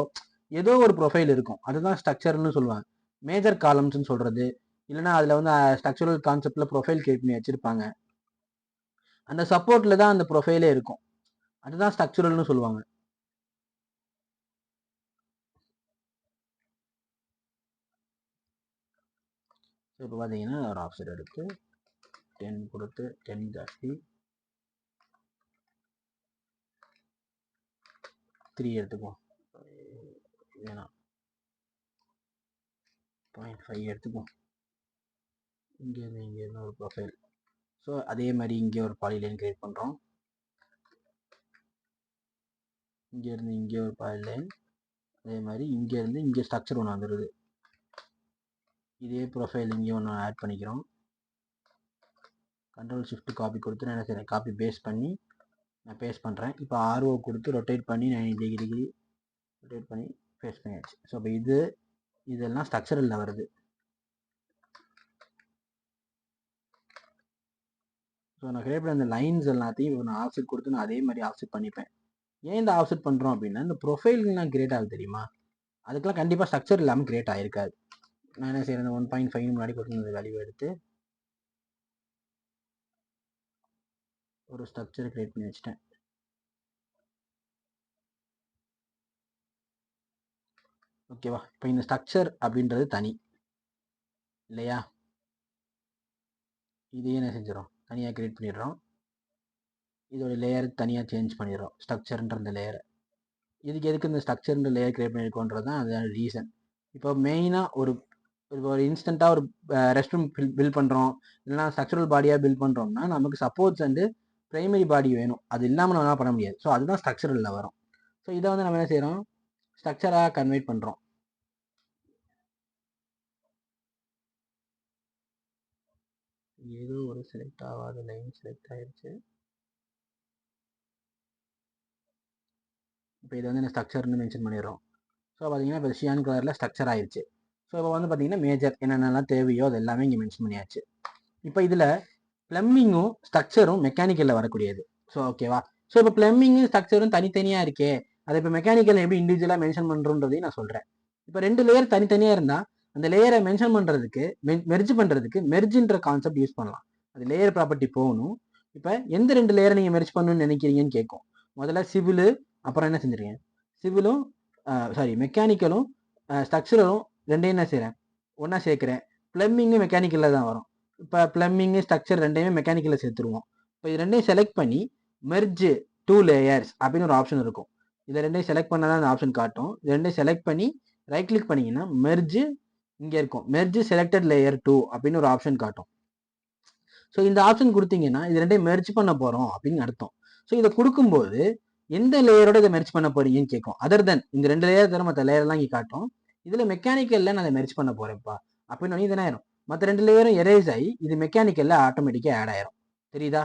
ஏதோ ஒரு ப்ரொஃபைல் இருக்கும். அதுதான் ஸ்ட்ரக்சர்னு சொல்லுவாங்க. மேஜர் காலம்ஸ்ன்னு சொல்கிறது, இல்லைனா அதில் வந்து ஸ்ட்ரக்சரல் கான்செப்டில் ப்ரொஃபைல் கிரியேட் பண்ணி வச்சுருப்பாங்க. அந்த சப்போர்ட்டில் தான் அந்த ப்ரொஃபைலே இருக்கும். அதுதான் ஸ்ட்ரக்சரல்னு சொல்லுவாங்க. ஸோ இப்போ பார்த்தீங்கன்னா ஒரு ஆப்ஷன் எடுத்து 10 கொடுத்து 10 ஜாஸ்தி 3 எடுத்துக்குவோம். வேணாம் 0.5 எடுத்துக்குவோம். இங்கேருந்து ஒரு ப்ரொஃபைல். ஸோ அதே மாதிரி இங்கே ஒரு பாலிலைன் கிரியேட் பண்ணுறோம். இங்கேருந்து இங்கே ஒரு பாலிலைன், அதே மாதிரி இங்கேருந்து இங்கே ஸ்ட்ரக்சர் ஒன்று வந்துடுது. இதே ப்ரொஃபைல் இங்கே ஒன்று ஆட் பண்ணிக்கிறோம். கண்ட்ரோல் ஷிஃப்ட் காப்பி கொடுத்து நான் என்ன செய்கிறேன், காப்பி பேஸ்ட் பண்ணி நான் பேஸ்ட் பண்ணுறேன். இப்போ ஆர்ஓ கொடுத்து ரொட்டேட் பண்ணி 90 டிகிரி ரொட்டேட் பண்ணி பேஸ்ட் பண்ணியாச்சு. ஸோ இப்போ இதெல்லாம் ஸ்ட்ரக்சரலில் வருது. ஸோ நான் கிரியேட் பண்ண இந்த லைன்ஸ் எல்லாத்தையும் இப்போ நான் ஆஃப்செட் கொடுத்து நான் அதே மாதிரி ஆஃப்செட் பண்ணிப்பேன். ஏன் இந்த ஆஃப்செட் பண்ணுறோம் அப்படின்னா, இந்த ப்ரொஃபைல்லாம் கிரியேட் ஆகுது தெரியுமா, அதுக்கெல்லாம் கண்டிப்பாக ஸ்ட்ரக்சர் இல்லாமல் கிரியேட் ஆகிருக்காது. நான் என்ன செய்கிறேன், 1.5 முன்னாடி கொடுத்து வேல்யூ எடுத்து ஒரு ஸ்ட்ரக்சர் கிரியேட் பண்ணி வச்சுட்டேன். ஓகேவா, இப்போ இந்த ஸ்ட்ரக்சர் அப்படின்றது தனி இல்லையா, இதையே என்ன செஞ்சிடும், தனியாக கிரியேட் பண்ணிடுறோம். இதோட லேயர் தனியாக சேஞ்ச் பண்ணிடுறோம், ஸ்ட்ரக்சர்ன்ற இந்த லேயரை. இதுக்கு எதுக்கு இந்த ஸ்ட்ரக்சர்ன்ற லேயர் கிரியேட் பண்ணியிருக்கோன்றது தான் அதுதான் ரீசன். இப்போ மெயினாக ஒரு இன்ஸ்டண்ட்டாக ஒரு ரெஸ்ட் ரூம் பில்ட் பண்ணுறோம், இல்லைனா ஸ்ட்ரக்சரல் பாடியாக பில்ட் பண்ணுறோம்னா நமக்கு சப்போர்ட்ஸ் அண்டு ப்ரைமரி பாடி வேணும். அது இல்லாமல் நம்மளால் பண்ண முடியாது. ஸோ அதுதான் ஸ்ட்ரக்சரலில் வரும். ஸோ இதை வந்து நம்ம என்ன செய்கிறோம், ஸ்ட்ரக்சராக கன்வெர்ட் பண்ணுறோம். ஏதோ ஒரு செலக்ட் ஆகாத லைன் செலக்ட் ஆயிடுச்சு. இப்போ இதை வந்து ஸ்ட்ரக்சர்னு மென்ஷன் பண்ணிடுறோம். ஸோ பார்த்தீங்கன்னா இப்போ ஷியான் கலரில் ஸ்ட்ரக்சர் ஆயிடுச்சு. ஸோ இப்போ வந்து பார்த்தீங்கன்னா மேஜர் என்னென்னலாம் தேவையோ அது எல்லாமே இங்கே மென்ஷன் பண்ணியாச்சு. இப்போ இதில் பிளம்பிங்கும் ஸ்ட்ரக்சரும் மெக்கானிக்கலில் வரக்கூடியது. ஸோ ஓகேவா, ஸோ இப்போ பிளம்பிங்கும் ஸ்ட்ரக்சரும் தனித்தனியாக இருக்கே, அதை இப்போ மெக்கானிக்கல் எப்படி இண்டிவிஜுவலாக மென்ஷன் பண்ணுறோன்றதையும் நான் சொல்கிறேன். இப்போ 2 லேயர் தனித்தனியாக இருந்தால் அந்த லேயரை மென்ஷன் பண்ணுறதுக்கு மெர்ஜ் பண்ணுறதுக்கு மெர்ஜின்ற கான்செப்ட் யூஸ் பண்ணலாம். அது லேயர் ப்ராப்பர்ட்டி போகணும். இப்போ எந்த 2 லேயரை நீங்கள் மெர்ஜ் பண்ணணும்னு நினைக்கிறீங்கன்னு கேட்கும். முதல்ல சிவிலு, அப்புறம் என்ன செஞ்சுருக்கேன், சிவிலும் மெக்கானிக்கலும் ஸ்ட்ரக்சரலும் ரெண்டையும் என்ன செய்கிறேன், ஒன்றா சேர்க்குறேன். பிளம்பிங்கும் மெக்கானிக்கலில் தான் வரும். இப்போ பிளம்பிங்கு ஸ்ட்ரக்சர் ரெண்டையுமே மெக்கானிக்கலில் சேர்த்துருவோம். இப்போ இது ரெண்டையும் செலக்ட் பண்ணி மெர்ஜ் 2 லேயர்ஸ் அப்படின்னு ஒரு ஆப்ஷன் இருக்கும். இதை ரெண்டையும் செலக்ட் பண்ணால் தான் அந்த ஆப்ஷன் காட்டும். இது ரெண்டையும் செலக்ட் பண்ணி ரைட் கிளிக் பண்ணிங்கன்னா மெர்ஜ் இங்கே இருக்கும், மெர்ஜ் செலக்டட் லேயர் 2 அப்படின்னு ஒரு ஆப்ஷன் காட்டும். ஸோ இந்த ஆப்ஷன் கொடுத்தீங்கன்னா இது ரெண்டையும் மெர்ஜ் பண்ண போகிறோம் அப்படின்னு அர்த்தம். ஸோ இதை கொடுக்கும்போது எந்த லேயரோட இதை மெர்ஜ் பண்ண போறீங்கன்னு கேட்கும். அதர் தென் இந்த 2 லேயர் தவிர மற்ற லேயர்லாம் இங்கே காட்டும். இதில் மெக்கானிக்கலில் நான் அதை மெர்ஜ் பண்ண போகிறேன்ப்பா அப்படின்னு இது என்ன ஆயிரும், மற்ற 2 லேயரும் எரேஸ் ஆகி இது மெக்கானிக்கலில் ஆட்டோமேட்டிக்காக ஆட் ஆயிரும். தெரியுதா,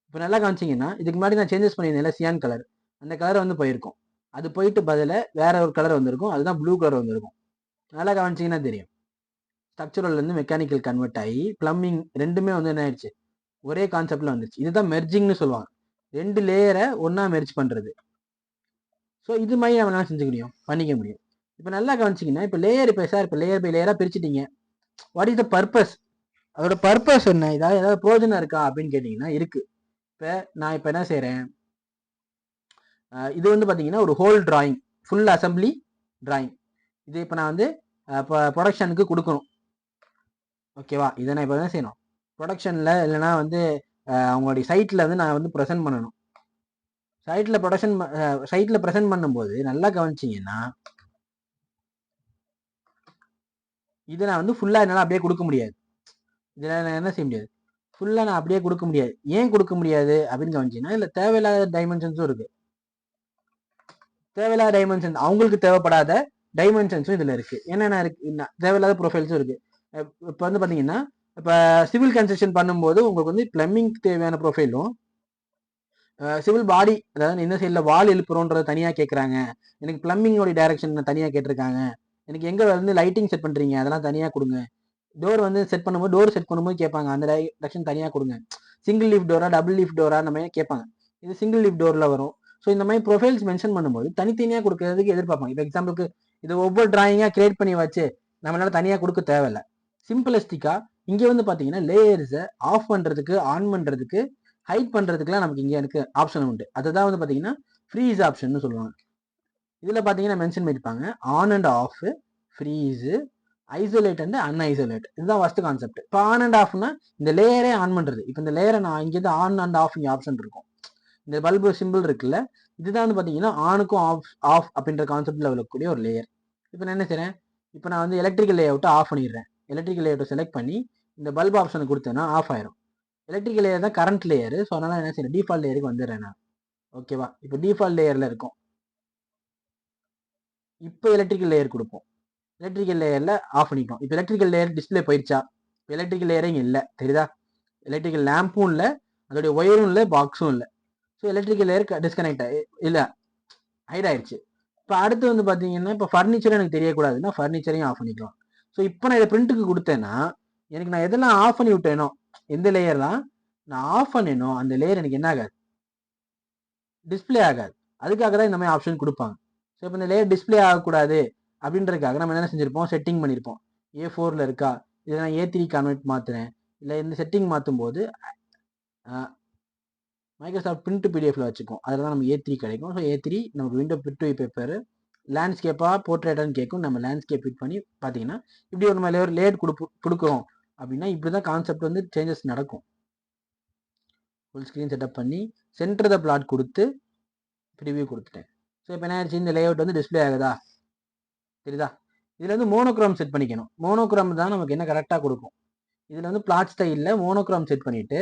இப்போ நல்லா கவனிச்சிங்கன்னா இதுக்கு முன்னாடி நான் சேஞ்சஸ் பண்ணியிருந்தேன் சியான் கலர், அந்த கலர் வந்து போயிருக்கும். அது போயிட்டு பதில் வேற ஒரு கலர் வந்திருக்கும், அதுதான் ப்ளூ கலர் வந்திருக்கும். நல்லா கவனிச்சிங்கன்னா தெரியும், ஸ்ட்ரக்சரல்லேருந்து மெக்கானிக்கல் கன்வெர்ட் ஆகி பிளம்பிங் ரெண்டுமே வந்து என்ன ஆயிடுச்சு, ஒரே கான்செப்டில் வந்துருச்சு. இதுதான் மெர்ஜிங்னு சொல்லுவாங்க, 2 லேயரை ஒன்றா மெர்ஜ் பண்ணுறது. ஸோ இது மாதிரி நம்ம என்ன செஞ்சுக்க முடியும், பண்ணிக்க முடியும். இப்போ நல்லா கவனிச்சிங்கன்னா இப்போ லேயர், இப்போ சார் இப்போ லேயர் பை லேயராக பிரிச்சுட்டீங்க, வாட் இஸ் த பர்பஸ், அதோட பர்பஸ் என்ன, ஏதாவது பிரோஜனம் இருக்கா அப்படின்னு கேட்டிங்கன்னா இருக்குது. இப்போ நான் இப்போ என்ன செய்கிறேன், இது வந்து பார்த்தீங்கன்னா ஒரு whole drawing, full assembly drawing. இது இப்போ நான் வந்து இப்போ ப்ரொடக்ஷனுக்கு கொடுக்கணும். ஓகேவா, இதை நான் இப்போ என்ன செய்யணும், ப்ரொடக்ஷனில் இல்லைனா வந்து அவங்களுடைய சைட்டில் வந்து நான் வந்து ப்ரெசென்ட் பண்ணணும். சைட்டில் ப்ரெசென்ட் பண்ணும்போது நல்லா கவனிச்சிங்கன்னா இதை நான் வந்து ஃபுல்லாக என்னால் அப்படியே கொடுக்க முடியாது. இதில் நான் என்ன செய்ய முடியாது, ஃபுல்லாக நான் அப்படியே கொடுக்க முடியாது. ஏன் கொடுக்க முடியாது அப்படின்னு கவனிச்சிங்கன்னா இல்லை தேவையில்லாத டைமென்ஷன்ஸும் இருக்குது. தேவையில்லாத டைமென்ஷன், அவங்களுக்கு தேவைப்படாத டைமென்ஷன்ஸும் இதில் இருக்குது. என்னென்ன இருக்குது, தேவையில்லாத ப்ரொஃபைல்ஸும் இருக்குது. இப்போ வந்து பார்த்தீங்கன்னா இப்போ சிவில் கன்ஸ்ட்ரக்ஷன் பண்ணும்போது உங்களுக்கு வந்து பிளம்பிங்க்கு தேவையான ப்ரொஃபைலும் சிவில் பாடி, அதாவது இந்த சைடில் வால் எழுப்புறோன்றதை தனியாக கேட்குறாங்க, எனக்கு பிளம்பிங்கோட டைரக்ஷன் தனியாக கேட்டிருக்காங்க, எனக்கு எங்கே வந்து லைட்டிங் செட் பண்ணுறீங்க அதெல்லாம் தனியாக கொடுங்க, டோர் வந்து செட் பண்ணும்போது டோர் செட் பண்ணும்போது கேட்பாங்க அந்த டைரக்ஷன் தனியாக கொடுங்க, single leaf Dora double leaf Dora அந்த மாதிரி கேட்பாங்க. இது சிங்கிள் லீஃப் டோரில் வரும். ஸோ இந்த மாதிரி ப்ரொஃபைல்ஸ் மென்ஷன் பண்ணும்போது தனித்தனியாக கொடுக்கறதுக்கு எதிர்பார்ப்பாங்க. இப்போ எக்ஸாம்பிளுக்கு இது ஒவ்வொரு டிராயிங்காக கிரியேட் பண்ணி வச்சு நம்மளால தனியாக கொடுக்க தேவையில்லை. சிம்பிளிஸ்டிக்காக இங்கே வந்து பார்த்தீங்கன்னா லேயர்ஸை ஆஃப் பண்ணுறதுக்கு, ஆன் பண்ணுறதுக்கு, ஹைட் பண்ணுறதுக்குலாம் நமக்கு இங்கே எனக்கு ஆப்ஷன் உண்டு. அதுதான் வந்து பார்த்தீங்கன்னா ஃப்ரீஸ் ஆப்ஷன் சொல்லுவாங்க. இதில் பார்த்தீங்கன்னா மென்ஷன் பண்ணியிருப்பாங்க on and off, freeze, isolate and unisolate. இதுதான் ஃபர்ஸ்ட் கான்செப்ட். இப்போ ஆன் அண்ட் ஆஃப்னா இந்த லேயரே ஆன் பண்ணுறது. இப்போ இந்த லேயரை நான் இங்கேருந்து ஆன் அண்ட் ஆஃப் இங்கே ஆப்ஷன் இருக்கும், இந்த பல்பு சிம்பிள் இருக்குல்ல, இதுதான் வந்து பார்த்தீங்கன்னா ஆனுக்கும் ஆஃப் அப்படின்ற கான்செப்டில் வரக்கூடிய ஒரு லேயர். இப்போ நான் என்ன செய்கிறேன், இப்போ நான் வந்து எலக்ட்ரிக்கல் லேஅவுட்டை ஆஃப் பண்ணிடுறேன். எலக்ட்ரிக்கல் லேஅவுட்டை செலக்ட் பண்ணி இந்த பல்ப் ஆப்ஷனை கொடுத்தேன்னா ஆஃப் ஆயிரும். எலக்ட்ரிக்கல் லேயர் தான் கரண்ட் லேயர். ஸோ அதனால என்ன செய்யணும், டிஃபால்ட் லேயருக்கு வந்துடுறேன் நான். ஓகேவா, இப்போ டிஃபால்ட் லேயரில் இருக்கும். இப்போ எலக்ட்ரிக்கல் லேயர் கொடுப்போம். எலக்ட்ரிக்கல் லேயரில் ஆஃப் பண்ணிட்டோம். இப்போ எலக்ட்ரிக்கல் லேயர் டிஸ்பிளே போயிடுச்சா? இப்போ எலக்ட்ரிக்கல் லேயரே இங்கே இல்லை, தெரியுதா? எலக்ட்ரிக்கல் லேம்பும் இல்லை, அதோடைய ஒயரும் இல்லை, பாக்ஸும் இல்லை. ஸோ எலக்ட்ரிக்கல் லேயர் டிஸ்கனெக்ட் இல்லை, ஹைட் ஆயிடுச்சு. இப்போ அடுத்து வந்து பார்த்தீங்கன்னா, இப்போ ஃபர்னிச்சரும் எனக்கு தெரியக்கூடாதுன்னா ஃபர்னிச்சரையும் ஆஃப் பண்ணிக்கலாம். ஸோ இப்போ நான் இதை பிரிண்ட்டுக்கு கொடுத்தேன்னா எனக்கு நான் எதெல்லாம் ஆஃப் பண்ணி விட்டேனோ, எந்த லேயர்லாம் நான் ஆஃப் பண்ணேனோ அந்த லேயர் எனக்கு என்ன ஆகாது, டிஸ்பிளே ஆகாது. அதுக்காக தான் இந்த மாதிரி ஆப்ஷன் கொடுப்பாங்க. ஸோ இப்போ இந்த லேயர் டிஸ்பிளே ஆகக்கூடாது அப்படின்றதுக்காக நம்ம என்ன செஞ்சிருப்போம், செட்டிங் பண்ணியிருப்போம். A4ல் இருக்கா, இதை நான் A3 கன்வெர்ட் மாற்றுறேன், இல்லை இந்த செட்டிங் மாற்றும் போது மைக்ரோசாஃப்ட் பிரிண்ட் பிடிஎஃப்ல வச்சுக்கும், அதில் தான் நம்ம A3 கிடைக்கும். ஸோ A3 நமக்கு விண்டோ பிரிண்ட் பேப்பர் லேண்ட்ஸ்கேப்பாக போர்ட்ரேட்டான்னு கேட்கும். நம்ம லேண்ட்ஸ்கேப் ஃபிட் பண்ணி பார்த்தீங்கன்னா இப்படி ஒரு நம்ம லேயர் கொடுக்குறோம் அப்படின்னா இப்படி தான் கான்செப்ட் வந்து சேஞ்சஸ் நடக்கும். ஃபுல் ஸ்க்ரீன் செட்டப் பண்ணி சென்டர் த பிளாட் கொடுத்து ப்ரிவியூ கொடுத்துட்டேன். ஸோ இப்போ என்ன ஆயிடுச்சு, இந்த லேஅவுட் வந்து டிஸ்பிளே ஆகுதா, தெரியுதா? இதில் வந்து மோனோக்ரோம் செட் பண்ணிக்கணும். மோனோக்ரோம் தான் நமக்கு என்ன கரெக்டாக கொடுக்கும். இதில் வந்து பிளாட் ஸ்டைலில் மோனோக்ரோம் செட் பண்ணிவிட்டு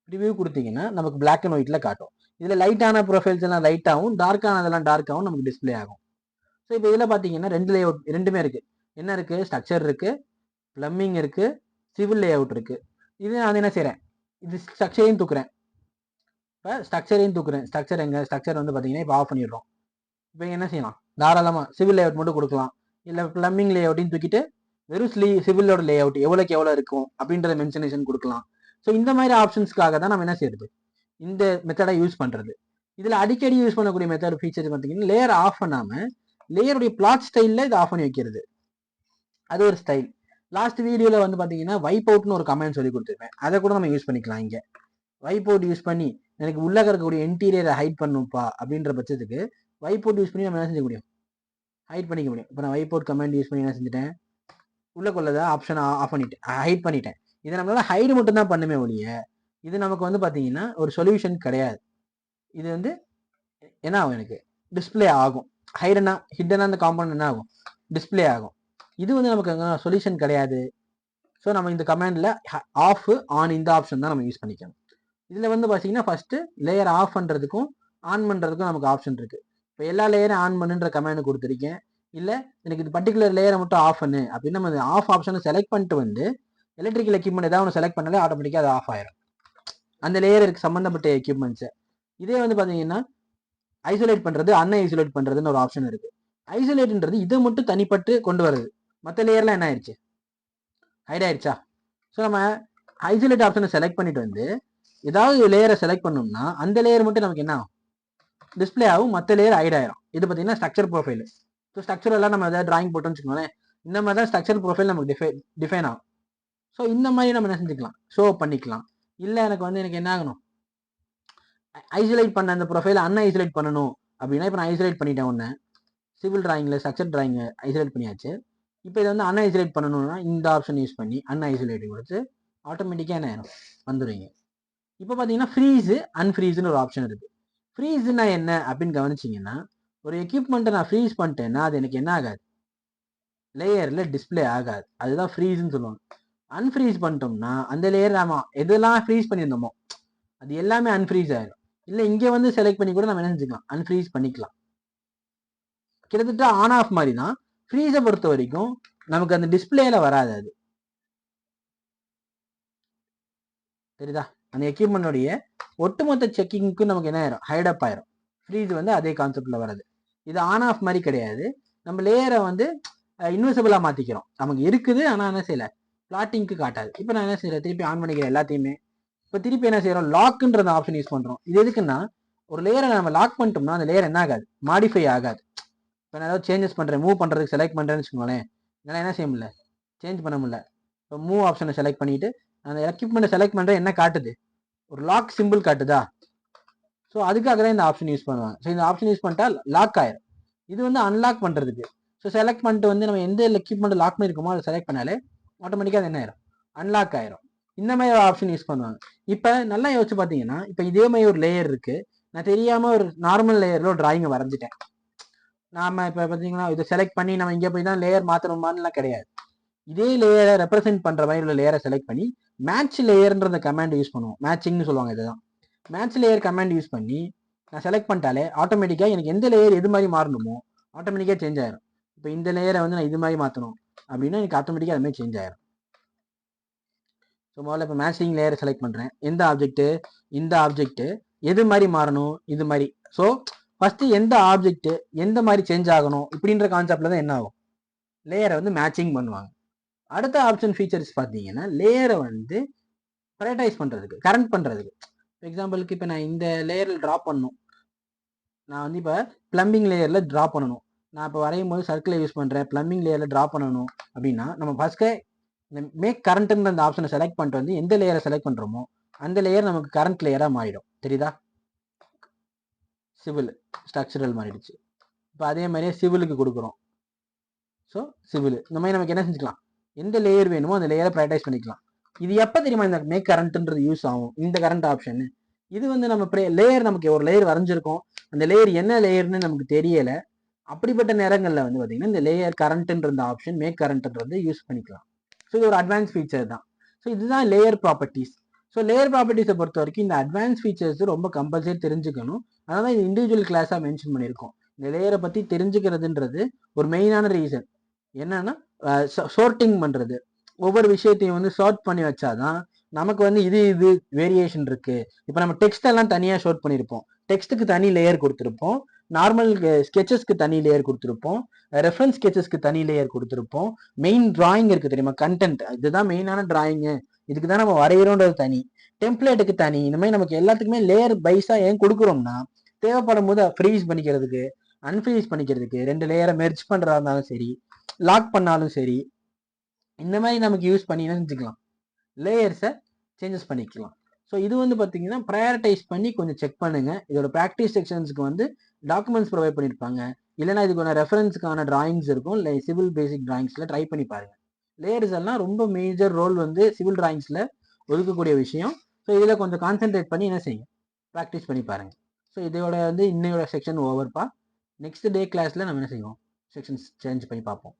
ரிவ்யூ கொடுத்தீங்கன்னா நமக்கு பிளாக் அண்ட் ஒயிட்டில் காட்டும். இதில் லைட்டான ப்ரொஃபைல்ஸ் எல்லாம் லைட்டாகவும், டார்க்கானதெல்லாம் டார்க்காகவும் நமக்கு டிஸ்பிளே ஆகும். ஸோ இப்போ இதில் பார்த்தீங்கன்னா ரெண்டு லேஅவுட் ரெண்டுமே இருக்குது. என்ன இருக்குது, ஸ்ட்ரக்சர் இருக்குது, ப்ளம்பிங் இருக்குது, சிவில் லேஅவுட் இருக்குது. இது நான் என்ன செய்கிறேன், இது ஸ்ட்ரக்சரையும் தூக்குறேன். இப்போ ஸ்ட்ரக்சரையும் தூக்குறேன். ஸ்ட்ரக்சர் எங்கே, ஸ்ட்ரக்சர் வந்து பார்த்தீங்கன்னா இப்போ ஆஃப் பண்ணிடுறோம். இப்போ என்ன செய்யலாம், தாராளமாக சிவில் லேஅவுட் மட்டும் கொடுக்கலாம். இல்லை ப்ளம்பிங் லேஅவுட்டையும் தூக்கிட்டு வெறும் சிவிலோட லேஅவுட் எவ்வளோக்கு எவ்வளோ இருக்கும் அப்படின்றத மென்ஷனேஷன் கொடுக்கலாம். ஸோ இந்த மாதிரி ஆப்ஷன்ஸ்க்காக தான் நம்ம என்ன செய்யறது, இந்த மெத்தடை யூஸ் பண்ணுறது. இதில் அடிக்கடி யூஸ் பண்ணக்கூடிய மெத்தட் ஃபீச்சர் பார்த்தீங்கன்னா லேயர் ஆஃப் பண்ணாமல் லேயருடைய பிளாட் ஸ்டைலில் இதை ஆஃப் பண்ணி வைக்கிறது. அது ஒரு ஸ்டைல். லாஸ்ட் வீடியோவில் வந்து பார்த்தீங்கன்னா வைப் அவுட்னு ஒரு கமெண்ட் சொல்லி கொடுத்துருப்பேன். அதை கூட நம்ம யூஸ் பண்ணிக்கலாம். இங்கே வைப் அவுட் யூஸ் பண்ணி எனக்கு உள்ள இருக்கக்கூடிய இன்டீரியரை ஹைட் பண்ணுப்பா அப்படின்ற பட்சத்துக்கு வைப் அவுட் யூஸ் பண்ணி நம்ம என்ன செஞ்ச முடியும், ஹைட் பண்ணிக்க முடியும். இப்போ நான் வைப் அவுட் கமெண்ட் யூஸ் பண்ணி என்ன செஞ்சுட்டேன், உள்ள கொள்ளதான் ஆப்ஷன் ஆஃப் பண்ணிட்டேன், ஹைட் பண்ணிட்டேன். இதை நம்மளால ஹைடு மட்டும் தான் பண்ணுமே ஒழிய இது நமக்கு வந்து பார்த்தீங்கன்னா ஒரு சொல்யூஷன் கிடையாது. இது வந்து என்ன ஆகும், எனக்கு டிஸ்பிளே ஆகும். ஹைடனா ஹிட்டனா அந்த காம்பவுண்ட் என்ன ஆகும், டிஸ்பிளே ஆகும். இது வந்து நமக்கு சொல்யூஷன் கிடையாது. ஸோ நம்ம இந்த கமெண்டில் ஆஃப் ஆன் இந்த ஆப்ஷன் தான் நம்ம யூஸ் பண்ணிக்கணும். இதில் வந்து பார்த்தீங்கன்னா ஃபர்ஸ்ட் லேயர் ஆஃப் பண்ணுறதுக்கும் ஆன் பண்ணுறதுக்கும் நமக்கு ஆப்ஷன் இருக்குது. இப்போ எல்லா லேயரும் ஆன் பண்ணுன்ற கமெண்ட் கொடுத்துருக்கேன். இல்லை எனக்கு இது பர்டிகுலர் லேயரை மட்டும் ஆஃப் பண்ணு அப்படின்னு நம்ம ஆஃப் ஆப்ஷனை செலக்ட் பண்ணிட்டு வந்து எலக்ட்ரிக்கல் எக்யூப்மெண்ட் ஏதாவது ஒன்று செலக்ட் பண்ணாலே ஆட்டோமேட்டிக்காக அது ஆஃப் ஆயிடும், அந்த லேயருக்கு சம்மந்தப்பட்ட எக்யூப்மெண்ட்ஸை. இதே வந்து பார்த்தீங்கன்னா ஐசோலேட் பண்ணுறது, அன்ஐசோலேட் பண்ணுறதுன்னு ஒரு ஆப்ஷன் இருக்குது. ஐசோலேட்ன்றது இதை மட்டும் தனிப்பட்டு கொண்டு வருது, மற்ற லேயர்லாம் என்ன ஆயிடுச்சு, ஹைட் ஆயிடுச்சா. ஸோ நம்ம ஐசோலேட் ஆப்ஷனை செலக்ட் பண்ணிட்டு வந்து ஏதாவது லேயரை செலக்ட் பண்ணோம்னா அந்த லேயர் மட்டும் நமக்கு என்ன ஆகும், டிஸ்பிளே ஆகும், மற்ற லேயர் ஹைட் ஆயிரும். இது பார்த்தீங்கன்னா ஸ்ட்ரக்சர் ப்ரொஃபைல். ஸோ ஸ்ட்ரக்சர் எல்லாம் நம்ம ஏதாவது டிராயிங் போட்டோம்னு வச்சுக்கோங்களேன், இந்த மாதிரி தான் ஸ்ட்ரக்சர் ப்ரொஃபைல் நமக்கு டிஃபைன் ஆகும். ஸோ இந்த மாதிரி நம்ம என்ன செஞ்சுக்கலாம், ஷோ பண்ணிக்கலாம். இல்லை எனக்கு வந்து எனக்கு என்ன ஆகணும், ஐசோலேட் பண்ண அந்த ப்ரொஃபைல் அன்ஐசோலேட் பண்ணணும் அப்படின்னா இப்போ நான் ஐசோலேட் பண்ணிட்டேன் ஒன்று, சிவில் டிராயிங்கில் ஸ்ட்ரக்சர் டிராயிங் ஐசோலேட் பண்ணியாச்சு. இப்போ இதை வந்து அன்ஐசோலேட் பண்ணணும்னா இந்த ஆப்ஷன் யூஸ் பண்ணி அன்ஐசோலேட் கொடுத்து ஆட்டோமேட்டிக்காக என்ன ஆயிரும், வந்துடுவீங்க. இப்போ பார்த்தீங்கன்னா ஃப்ரீஸு அன்ஃப்ரீஸ்னு ஒரு ஆப்ஷன் இருக்குது. ஃப்ரீஸ்னா என்ன அப்படின்னு கவனிச்சிங்கன்னா, ஒரு எக்யூப்மெண்ட்டை நான் ஃப்ரீஸ் பண்ணிட்டேன்னா அது எனக்கு என்ன ஆகாது, லேயரில் டிஸ்பிளே ஆகாது. அதுதான் ஃப்ரீஸ்ன்னு சொல்லுவாங்க. அன்ஃப்ரீஸ் பண்ணிட்டோம்னா அந்த லேயர் நம்ம எதெல்லாம் ஃப்ரீஸ் பண்ணியிருந்தோமோ அது எல்லாமே அன்ஃப்ரீஸ் ஆயிடும். இல்லை இங்கே வந்து செலக்ட் பண்ணி கூட நம்ம என்ன செஞ்சுக்கலாம், அன்ஃப்ரீஸ் பண்ணிக்கலாம். கிட்டத்தட்ட ஆன் ஆஃப் மாதிரி தான். ஃப்ரீஸை பொறுத்த வரைக்கும் நமக்கு அந்த டிஸ்பிளேல வராது, அது தெரியுதா. அந்த எக்யூப்மெண்டோடைய ஒட்டுமொத்த செக்கிங்க்கு நமக்கு என்ன ஆயிரும், ஹைடப் ஆயிரும். ஃப்ரீஸ் வந்து அதே கான்செப்ட்ல வராது. இது ஆன் ஆஃப் மாதிரி கிடையாது. நம்ம லேயரை வந்து இன்விசிபிளா மாத்திக்கிறோம். நமக்கு இருக்குது ஆனா என்ன செய்யல, பிளாட்டிங்க்கு காட்டாது. இப்போ நான் என்ன செய்யறேன், திருப்பி ஆன் பண்ணிக்கிறேன் எல்லாத்தையுமே. இப்போ திருப்பி என்ன செய்யறோம், லாக்ன்ற ஆப்ஷன் யூஸ் பண்றோம். இது எதுக்குன்னா ஒரு லேயரை நம்ம லாக் பண்ணிட்டோம்னா அந்த லேயர் என்ன ஆகாது, மாடிஃபை ஆகாது. இப்போ நான் ஏதாவது சேஞ்சஸ் பண்றேன், மூவ் பண்றதுக்கு செலக்ட் பண்றேன்னு வச்சுக்கோங்களேன், என்னால் என்ன செய்ய முடியல, சேஞ்ச் பண்ண முடியல. இப்போ மூவ் ஆப்ஷனை செலக்ட் பண்ணிட்டு அந்த எக்யூப்மெண்ட்டை செலக்ட் பண்றேன், என்ன காட்டுது, ஒரு லாக் சிம்பிள் காட்டுதா. ஸோ அதுக்காக தான் இந்த ஆப்ஷன் யூஸ் பண்ணுவாங்க. ஸோ இந்த ஆப்ஷன் யூஸ் பண்ணிட்டா லாக் ஆயிரும். இது வந்து அன்லாக் பண்றதுக்கு. ஸோ செலக்ட் பண்ணிட்டு வந்து நம்ம எந்த எக்யூப்மெண்ட் லாக் பண்ணிருக்கோமோ அதை செலக்ட் பண்ணாலே ஆட்டோமேட்டிக்காக அது என்ன ஆயிரும், அன்லாக் ஆயிரும். இந்த மாதிரி ஒரு ஆப்ஷன் யூஸ் பண்ணுவாங்க. இப்போ நல்லா யோசிச்சு பார்த்தீங்கன்னா, இப்போ இதே மாதிரி ஒரு லேயர் இருக்கு, நான் தெரியாம ஒரு நார்மல் லேயர்ல ஒரு டிராயிங்கை வரைஞ்சிட்டேன். நாம இப்போ பார்த்தீங்கன்னா இதை செலக்ட் பண்ணி நம்ம இங்கே போய் தான் லேயர் மாற்றணுமான்லாம் கிடையாது. இதே லேயரை ரெப்ரசென்ட் பண்ற மாதிரி உள்ள லேயரை செலக்ட் பண்ணி மேட்ச் லேயர்ன்ற கமாண்ட் யூஸ் பண்ணுவோம். மேட்சிங்னு சொல்லுவாங்க. இதுதான் மேட்ச் லேயர் கமாண்ட் யூஸ் பண்ணி நான் செலக்ட் பண்ணிட்டாலே ஆட்டோமேட்டிக்காக எனக்கு எந்த லேயர் எது மாதிரி மாறணுமோ ஆட்டோமேட்டிக்காக சேஞ்ச் ஆயிரும். இப்போ இந்த லேயரை வந்து நான் இது மாதிரி மாற்றணும் அப்படின்னா எனக்கு ஆட்டோமேட்டிக்காக அது மாதிரி சேஞ்ச் ஆயிடும். ஸோ முதல்ல இப்போ மேட்சிங் லேயரை செலக்ட் பண்ணுறேன். எந்த ஆப்ஜெக்ட்டு, இந்த ஆப்ஜெக்ட்டு எது மாதிரி மாறணும், இது மாதிரி. ஸோ ஃபஸ்ட்டு எந்த ஆப்ஜெக்ட்டு எந்த மாதிரி சேஞ்ச் ஆகணும் இப்படின்ற கான்செப்டில் தான் என்ன ஆகும், லேயரை வந்து மேட்சிங் பண்ணுவாங்க. அடுத்த ஆப்ஷன் ஃபீச்சர்ஸ் பார்த்தீங்கன்னா லேயரை வந்து ப்ரையாரிட்டைஸ் பண்ணுறதுக்கு, கரண்ட் பண்ணுறதுக்கு. ஃபார் எக்ஸாம்பிளுக்கு இப்போ நான் இந்த லேயரில் ட்ரா பண்ணணும், நான் வந்து இப்போ ப்ளம்பிங் லேயரில் ட்ரா பண்ணணும். நான் இப்போ வரையும் போது சர்க்கிளை யூஸ் பண்ணுறேன், ப்ளம்பிங் லேயரில் ட்ரா பண்ணணும் அப்படின்னா நம்ம ஃபஸ்ட்டு இந்த மேக் கரண்ட்ன்ற அந்த ஆப்ஷனை செலக்ட் பண்ணிட்டு வந்து எந்த லேயரை செலக்ட் பண்ணுறோமோ அந்த லேயர் நமக்கு கரண்ட் லேயராக மாறிடும். தெரியுதா? சிவில் ஸ்ட்ரக்சரல் மாறிடுச்சு. இப்போ அதே மாதிரியே சிவிலுக்கு கொடுக்குறோம். ஸோ சிவில் இந்த மாதிரி நமக்கு என்ன செஞ்சுக்கலாம், எந்த லேயர் வேணுமோ அந்த லேயரை ப்ரையாரிட்டைஸ் பண்ணிக்கலாம். இது எப்போ தெரியுமா இந்த மேக் கரண்ட்ன்றது யூஸ் ஆகும், இந்த கரண்ட் ஆப்ஷன். இது வந்து நம்ம லேயர், நமக்கு ஒரு லேயர் வரைஞ்சிருக்கோம், அந்த லேயர் என்ன லேயர்னு நமக்கு தெரியலை, அப்படிப்பட்ட நேரங்களில் வந்து பார்த்தீங்கன்னா இந்த லேயர் கரண்ட்ன்ற இந்த ஆப்ஷன் மேக் கரண்ட்ன்றது யூஸ் பண்ணிக்கலாம். ஸோ இது ஒரு அட்வான்ஸ் ஃபீச்சர் தான். ஸோ இதுதான் லேயர் ப்ராப்பர்ட்டிஸ். ஸோ லேயர் ப்ராப்பர்ட்டிஸை பொறுத்த வரைக்கும் இந்த அட்வான்ஸ் ஃபீச்சர்ஸ் ரொம்ப கம்பல்சரி தெரிஞ்சுக்கணும். அதனால தான் இது இண்டிவிஜுவல் கிளாஸாக மென்ஷன் பண்ணியிருக்கோம். இந்த லேயரை பற்றி தெரிஞ்சுக்கிறதுன்றது ஒரு மெயினான ரீசன் என்னன்னா, ஷார்ட்டிங் பண்ணுறது, ஒவ்வொரு விஷயத்தையும் வந்து ஷார்ட் பண்ணி வச்சாதான் நமக்கு வந்து இது வேரியேஷன் இருக்கு. இப்போ நம்ம டெக்ஸ்ட் எல்லாம் தனியாக ஷார்ட் பண்ணியிருப்போம், டெக்ஸ்ட்டுக்கு தனி லேயர் கொடுத்துருப்போம், நார்மல் ஸ்கெச்சஸ்க்கு தனி லேயர் கொடுத்துருப்போம், ரெஃபரன்ஸ் ஸ்கெச்சஸ்க்கு தனி லேயர் கொடுத்துருப்போம், மெயின் டிராயிங் இருக்கு தெரியுமா, கண்டென்ட், இதுதான் மெயினான டிராயிங்கு, இதுக்கு தான் நம்ம வரைகிறோன்றது தனி, டெம்ப்ளேட்டுக்கு தனி. இந்த மாதிரி நமக்கு எல்லாத்துக்குமே லேயர் பைஸா ஏன் கொடுக்குறோம்னா தேவைப்படும் போது ஃப்ரீஸ் பண்ணிக்கிறதுக்கு, அன்ஃப்ரீஸ் பண்ணிக்கிறதுக்கு, 2 லேயரை மெர்ஜ் பண்ணுறதா இருந்தாலும் சரி, லாக் பண்ணாலும் சரி, இந்த மாதிரி நமக்கு யூஸ் பண்ணி என்ன செஞ்சுக்கலாம், லேயர்ஸை சேஞ்சஸ் பண்ணிக்கலாம். ஸோ இது வந்து பார்த்தீங்கன்னா ப்ரையாரிட்டைஸ் பண்ணி கொஞ்சம் செக் பண்ணுங்க. இதோட ப்ராக்டிஸ் செக்ஷன்ஸ்க்கு வந்து டாக்குமெண்ட்ஸ் ப்ரொவைட் பண்ணியிருப்பாங்க, இல்லைனா இதுக்கான ரெஃபரன்ஸுக்கான டிராயிங்ஸ் இருக்கும், இல்லை சிவில் பேசிக் டிராயிங்ஸில் ட்ரை பண்ணி பாருங்க. லேயர்ஸ் எல்லாம் ரொம்ப மேஜர் ரோல் வந்து சிவில் டிராயிங்ஸில் ஒதுக்கக்கூடிய விஷயம். ஸோ இதில் கொஞ்சம் கான்சென்ட்ரேட் பண்ணி என்ன செய்யுங்க, ப்ராக்டிஸ் பண்ணி பாருங்க. ஸோ இதோட வந்து இன்னையோட செக்ஷன் ஓவர்ப்பா. நெக்ஸ்ட் டே கிளாஸில் நம்ம என்ன செய்வோம், செக்ஷன்ஸ் சேஞ்ச் பண்ணி பார்ப்போம்.